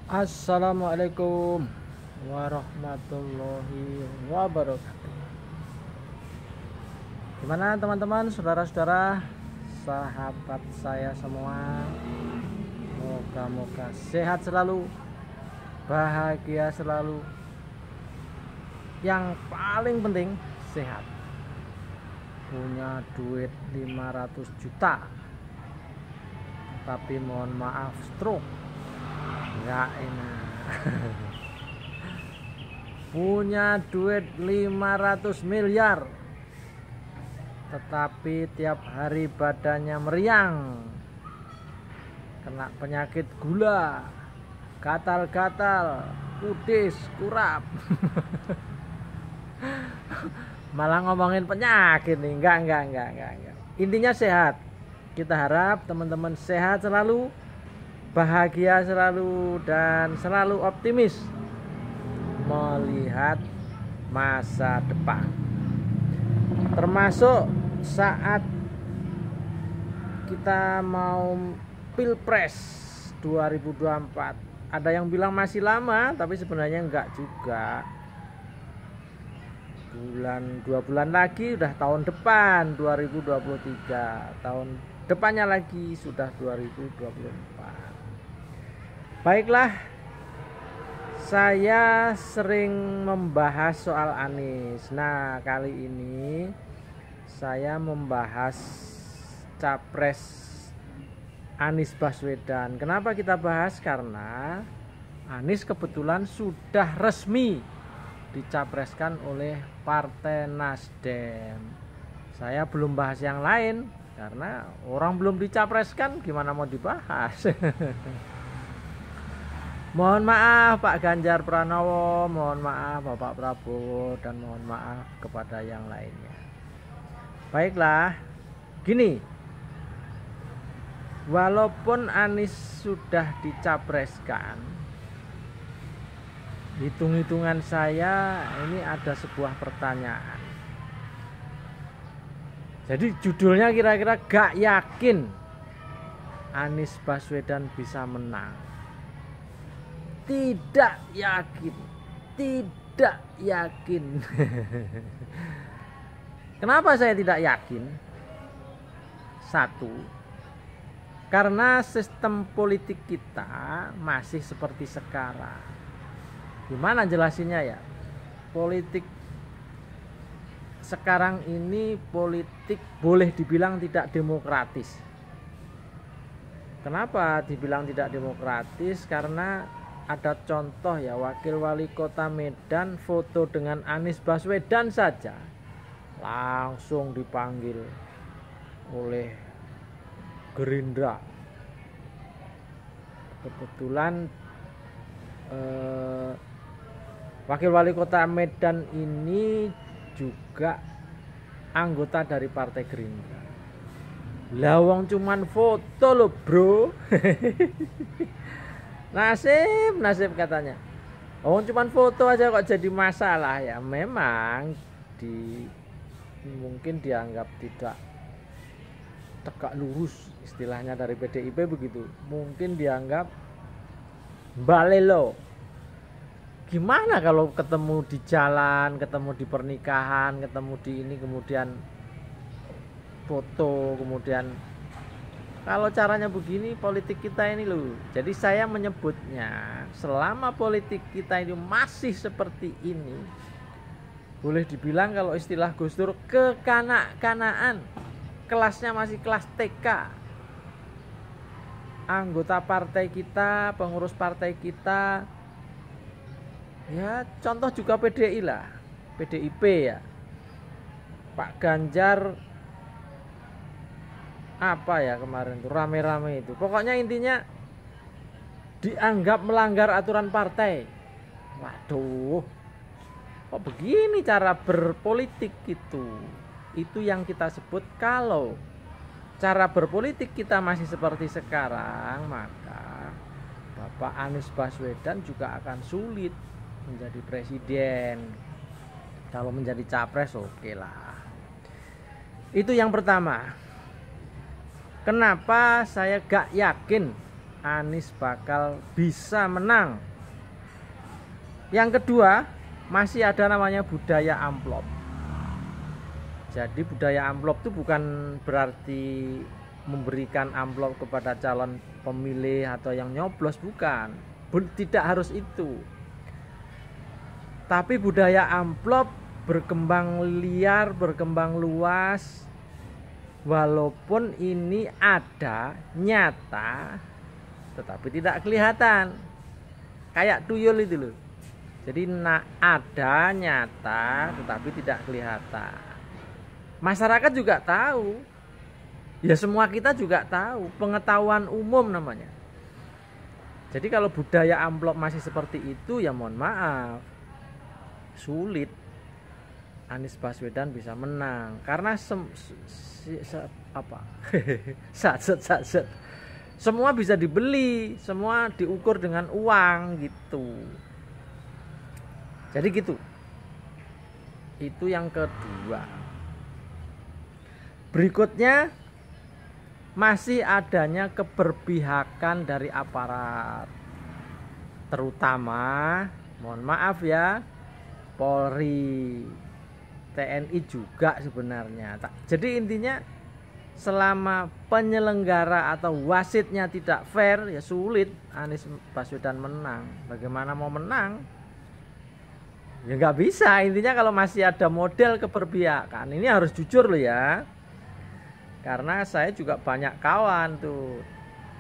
Assalamualaikum warahmatullahi wabarakatuh. Gimana teman-teman, saudara-saudara, sahabat saya semua? Moga-moga sehat selalu, bahagia selalu. Yang paling penting sehat. Punya duit 500 juta, tapi mohon maaf stroke, nggak enak. Punya duit 500 miliar, tetapi tiap hari badannya meriang, kena penyakit gula, gatal-gatal, kudis, kurap. Malah ngomongin penyakit nih. Enggak. Intinya sehat. Kita harap teman-teman sehat selalu, bahagia selalu, dan selalu optimis melihat masa depan. Termasuk saat kita mau Pilpres 2024. Ada yang bilang masih lama, tapi sebenarnya enggak juga. 2 bulan lagi udah tahun depan 2023. Tahun depannya lagi sudah 2024. Baiklah, saya sering membahas soal Anies. Nah, kali ini saya membahas Capres Anies Baswedan. Kenapa kita bahas? Karena Anies kebetulan sudah resmi dicapreskan oleh Partai Nasdem. Saya belum bahas yang lain karena orang belum dicapreskan, gimana mau dibahas. Mohon maaf Pak Ganjar Pranowo, mohon maaf Bapak Prabowo, dan mohon maaf kepada yang lainnya. Baiklah, gini, walaupun Anies sudah dicapreskan, hitung-hitungan saya ini ada sebuah pertanyaan. Jadi judulnya kira-kira gak yakin Anies Baswedan bisa menang. Tidak yakin. Kenapa saya tidak yakin? Satu, karena sistem politik kita masih seperti sekarang. Gimana jelasinnya ya? Politik sekarang ini politik boleh dibilang tidak demokratis. Kenapa dibilang tidak demokratis? Karena ada contoh ya, wakil wali kota Medan foto dengan Anies Baswedan saja langsung dipanggil oleh Gerindra. Kebetulan wakil wali kota Medan ini juga anggota dari Partai Gerindra. Lawang cuman foto loh bro. Nasib katanya. Cuman foto aja kok jadi masalah ya. Memang mungkin dianggap tidak tegak lurus, istilahnya dari PDIP begitu. Mungkin dianggap balelo. Gimana kalau ketemu di jalan, ketemu di pernikahan, ketemu di ini, kemudian foto, kemudian kalau caranya begini politik kita ini loh. Jadi saya menyebutnya, selama politik kita ini masih seperti ini, boleh dibilang kalau istilah Gus Dur kekanak-kanaan, kelasnya masih kelas TK. Anggota partai kita, pengurus partai kita, ya contoh juga PDI lah, PDIP ya, Pak Ganjar apa ya kemarin tuh rame-rame itu, pokoknya intinya dianggap melanggar aturan partai. Waduh, kok begini cara berpolitik gitu. Itu yang kita sebut, kalau cara berpolitik kita masih seperti sekarang, maka Bapak Anies Baswedan juga akan sulit menjadi presiden. Kalau menjadi capres oke lah. Itu yang pertama. Kenapa saya gak yakin Anies bakal bisa menang. Yang kedua, masih ada namanya budaya amplop. Jadi budaya amplop itu bukan berarti memberikan amplop kepada calon pemilih atau yang nyoblos, bukan. Tidak harus itu. Tapi budaya amplop berkembang liar, berkembang luas. Walaupun ini ada, nyata, tetapi tidak kelihatan. Kayak tuyul itu loh. Jadi ada, nyata, tetapi tidak kelihatan. Masyarakat juga tahu. Ya semua kita juga tahu. Pengetahuan umum namanya. Jadi kalau budaya amplop masih seperti itu, ya mohon maaf, sulit Anies Baswedan bisa menang. Karena semua bisa dibeli, semua diukur dengan uang gitu. Jadi gitu. Itu yang kedua. Berikutnya, masih adanya keberpihakan dari aparat. Terutama, mohon maaf ya, Polri, TNI juga sebenarnya. Jadi intinya selama penyelenggara atau wasitnya tidak fair, ya sulit Anies Baswedan menang. Bagaimana mau menang? Ya nggak bisa. Intinya kalau masih ada model keberpihakan, ini harus jujur loh ya. Karena saya juga banyak kawan tuh,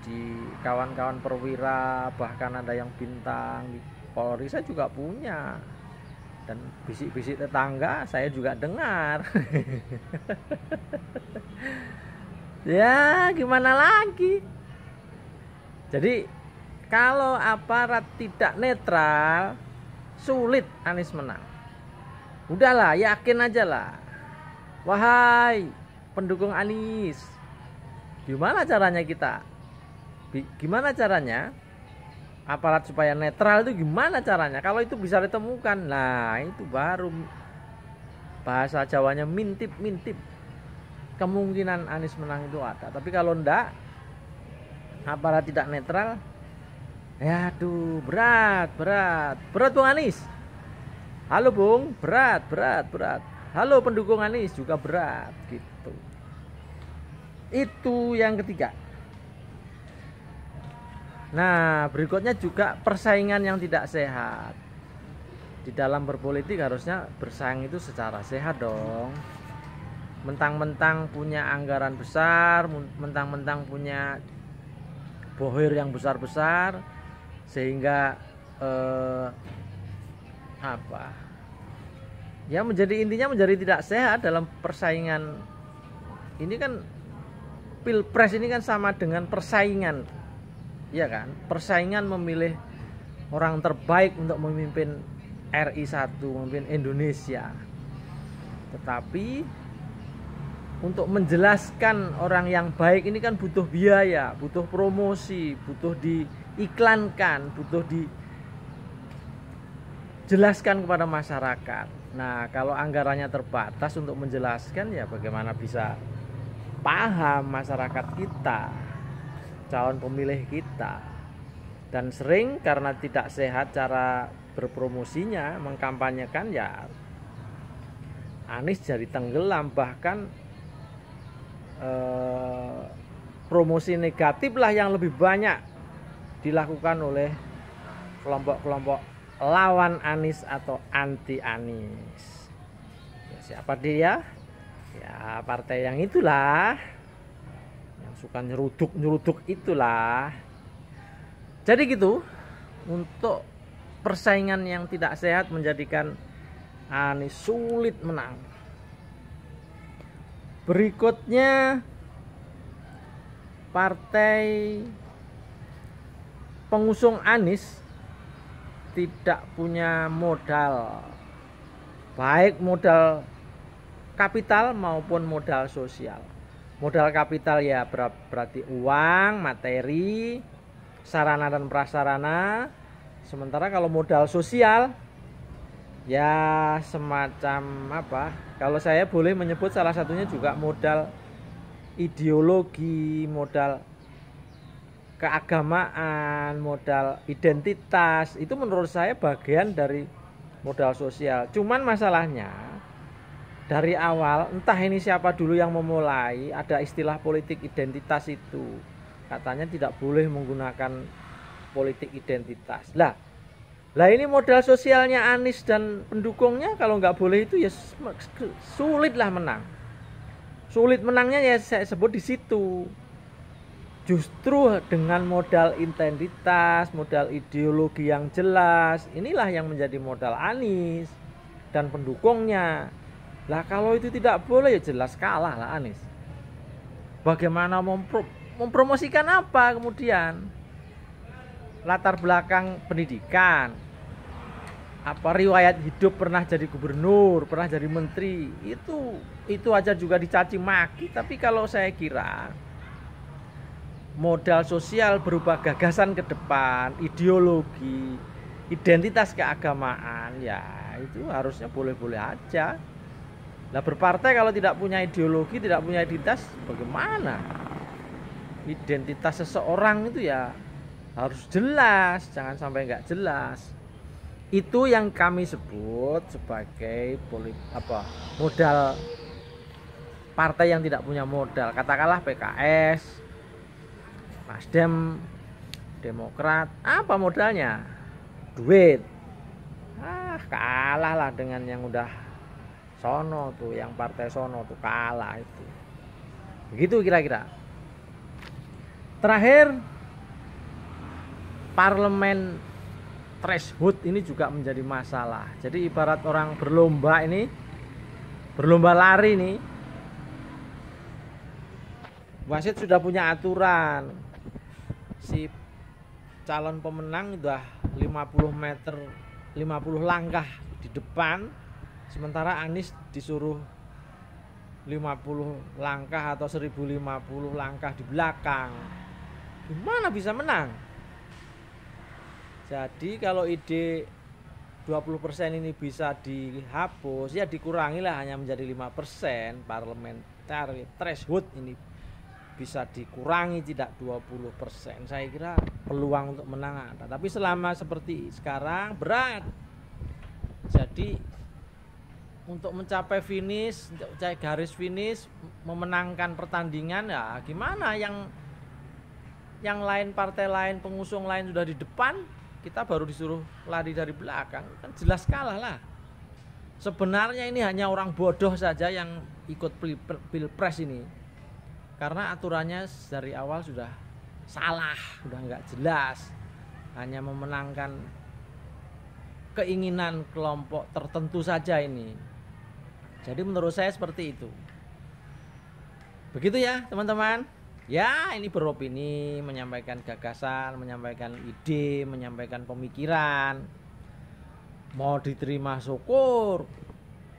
di kawan-kawan perwira, bahkan ada yang bintang di Polri, saya juga punya. Dan bisik-bisik tetangga saya juga dengar. Ya gimana lagi. Jadi kalau aparat tidak netral, sulit Anies menang. Udahlah, yakin aja lah. Wahai pendukung Anies, gimana caranya kita? Gimana caranya aparat supaya netral itu, gimana caranya? Kalau itu bisa ditemukan, nah itu baru bahasa Jawanya mintip-mintip. Kemungkinan Anies menang itu ada. Tapi kalau enggak, aparat tidak netral, ya aduh, berat Bung Anies. Halo Bung, berat. Halo pendukung Anies juga berat gitu. Itu yang ketiga. Nah, berikutnya juga persaingan yang tidak sehat. Di dalam berpolitik harusnya bersaing itu secara sehat dong. Mentang-mentang punya anggaran besar, mentang-mentang punya bohir yang besar-besar, sehingga ya intinya menjadi tidak sehat dalam persaingan. Ini kan Pilpres ini kan sama dengan persaingan, ya kan? Persaingan memilih orang terbaik untuk memimpin RI 1, memimpin Indonesia. Tetapi untuk menjelaskan orang yang baik ini kan butuh biaya, butuh promosi, butuh diiklankan, butuh dijelaskan kepada masyarakat. Nah, kalau anggarannya terbatas untuk menjelaskan, ya bagaimana bisa paham masyarakat kita, calon pemilih kita. Dan sering karena tidak sehat cara berpromosinya, mengkampanyekan, ya Anies jadi tenggelam. Bahkan promosi negatif lah yang lebih banyak dilakukan oleh kelompok-kelompok lawan Anies atau anti Anies. Ya, siapa dia? Ya partai yang itulah, yang suka nyeruduk itulah. Jadi gitu, untuk persaingan yang tidak sehat menjadikan Anies sulit menang. Berikutnya, partai pengusung Anies tidak punya modal, baik modal kapital maupun modal sosial. Modal kapital ya berarti uang, materi, sarana dan prasarana. Sementara kalau modal sosial ya semacam apa? Kalau saya boleh menyebut salah satunya juga modal ideologi, modal keagamaan, modal identitas, itu menurut saya bagian dari modal sosial. Cuman masalahnya dari awal, entah ini siapa dulu yang memulai, ada istilah politik identitas itu. Katanya tidak boleh menggunakan politik identitas. Lah ini modal sosialnya Anies dan pendukungnya, kalau nggak boleh itu ya sulit lah menang. Sulit menangnya ya saya sebut di situ. Justru dengan modal identitas, modal ideologi yang jelas, inilah yang menjadi modal Anies dan pendukungnya. Lah kalau itu tidak boleh ya jelas kalah lah Anies. Bagaimana mempromosikan apa kemudian? Latar belakang pendidikan, apa riwayat hidup, pernah jadi gubernur, pernah jadi menteri, itu aja juga dicaci maki. Tapi kalau saya kira modal sosial berupa gagasan ke depan, ideologi, identitas keagamaan, ya itu harusnya boleh-boleh aja. Nah, berpartai kalau tidak punya ideologi, tidak punya identitas, bagaimana? Identitas seseorang itu ya harus jelas, jangan sampai nggak jelas. Itu yang kami sebut sebagai modal partai yang tidak punya modal. Katakanlah PKS, Nasdem, Demokrat, apa modalnya? Duit. Kalah lah dengan yang udah sono tuh, yang partai sono tuh kalah itu. Begitu kira-kira. Terakhir, parlemen threshold ini juga menjadi masalah. Jadi ibarat orang berlomba lari nih. Wasit sudah punya aturan. Si calon pemenang udah 50 meter, 50 langkah di depan, sementara Anies disuruh 50 langkah atau 1050 langkah di belakang. Gimana bisa menang? Jadi kalau ide 20% ini bisa dihapus, ya dikurangilah hanya menjadi 5%. Parliamentary threshold ini bisa dikurangi, tidak 20%. Saya kira peluang untuk menang ada. Tapi selama seperti sekarang berat. Jadi untuk mencapai finish, mencapai garis finish, memenangkan pertandingan, ya gimana? Yang lain, partai lain, pengusung lain sudah di depan, kita baru disuruh lari dari belakang, kan jelas kalah lah. Sebenarnya ini hanya orang bodoh saja yang ikut pilpres ini, karena aturannya dari awal sudah salah, sudah nggak jelas, hanya memenangkan keinginan kelompok tertentu saja ini. Jadi menurut saya seperti itu. Begitu ya teman-teman. Ya, ini beropini, menyampaikan gagasan, menyampaikan ide, menyampaikan pemikiran. Mau diterima syukur,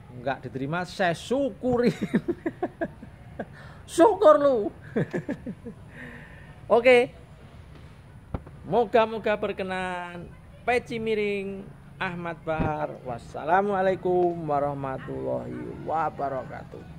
enggak diterima saya syukurin. Syukur lu. Oke. Moga-moga berkenan. Peci miring Ahmad Bahar. Wassalamualaikum warahmatullahi wabarakatuh.